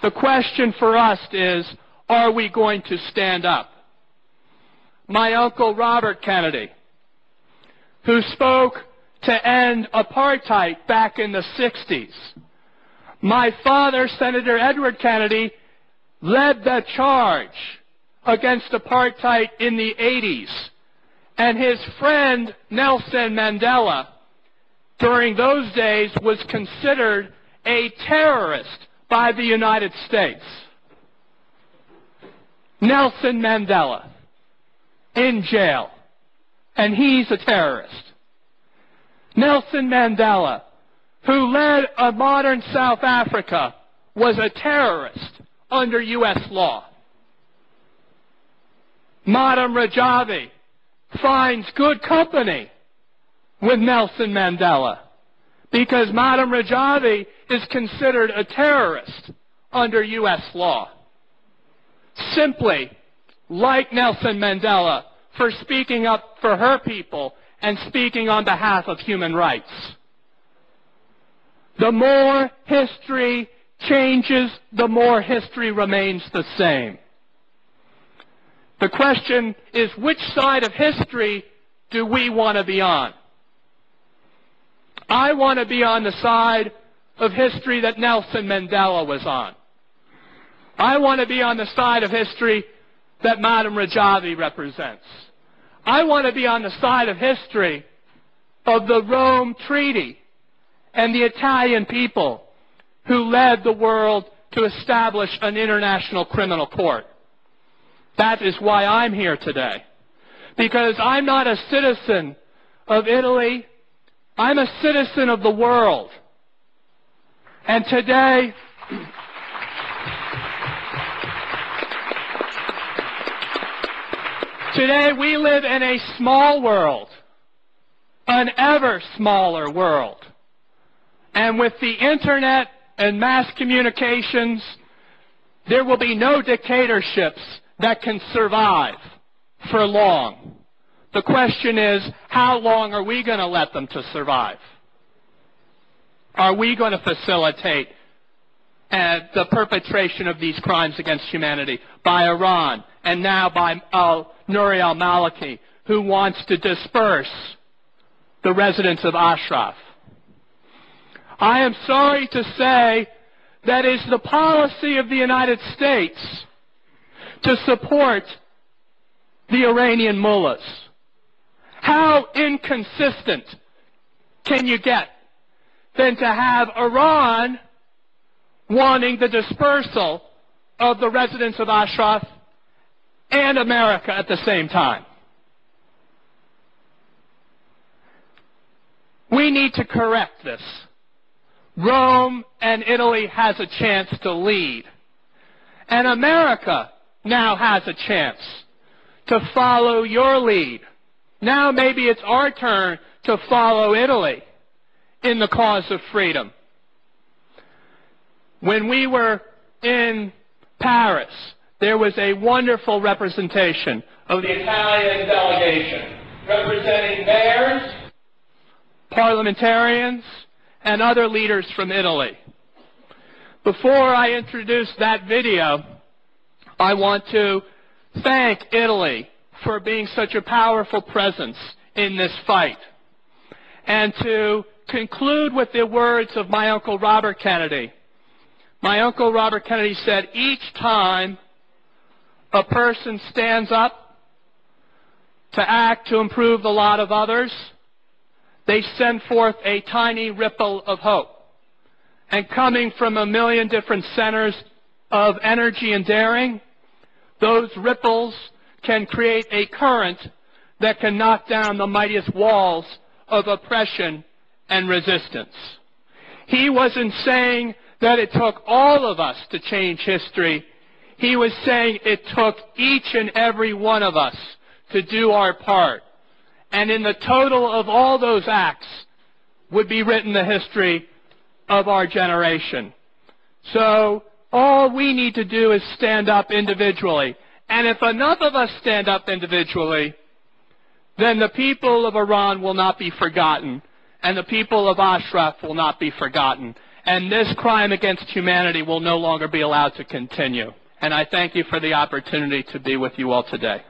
The question for us is, are we going to stand up? My uncle Robert Kennedy, who spoke to end apartheid back in the 60s. My father, Senator Edward Kennedy, led the charge against apartheid in the 80s. And his friend Nelson Mandela, during those days, was considered a terrorist by the United States. Nelson Mandela, in jail, and he's a terrorist. Nelson Mandela, who led a modern South Africa, was a terrorist under U.S. law. Madam Rajavi finds good company with Nelson Mandela because Madam Rajavi is considered a terrorist under U.S. law. Simply, like Nelson Mandela, for speaking up for her people and speaking on behalf of human rights. The more history changes, the more history remains the same. The question is, which side of history do we want to be on? I want to be on the side of history that Nelson Mandela was on. I want to be on the side of history that Madam Rajavi represents. I want to be on the side of history of the Rome Treaty and the Italian people who led the world to establish an international criminal court. That is why I'm here today. Because I'm not a citizen of Italy. I'm a citizen of the world. And today, we live in a small world, an ever smaller world. And with the internet and mass communications, there will be no dictatorships that can survive for long. The question is, how long are we going to let them to survive? Are we going to facilitate the perpetration of these crimes against humanity by Iran and now by Nouri al-Maliki, who wants to disperse the residents of Ashraf? I am sorry to say that is the policy of the United States to support the Iranian mullahs. How inconsistent can you get than to have Iran wanting the dispersal of the residents of Ashraf and America at the same time? We need to correct this. Rome and Italy has a chance to lead. And America now has a chance to follow your lead. Now maybe it's our turn to follow Italy in the cause of freedom. When we were in Paris, there was a wonderful representation of the Italian delegation, representing mayors, parliamentarians, and other leaders from Italy. Before I introduce that video, I want to thank Italy for being such a powerful presence in this fight. And to conclude with the words of my Uncle Robert Kennedy. My Uncle Robert Kennedy said, each time a person stands up to act to improve the lot of others, they send forth a tiny ripple of hope. And coming from a million different centers of energy and daring, those ripples can create a current that can knock down the mightiest walls of oppression and resistance. He wasn't saying that it took all of us to change history. He was saying it took each and every one of us to do our part. And in the total of all those acts would be written the history of our generation. So all we need to do is stand up individually. And if enough of us stand up individually, then the people of Iran will not be forgotten, and the people of Ashraf will not be forgotten. And this crime against humanity will no longer be allowed to continue. And I thank you for the opportunity to be with you all today.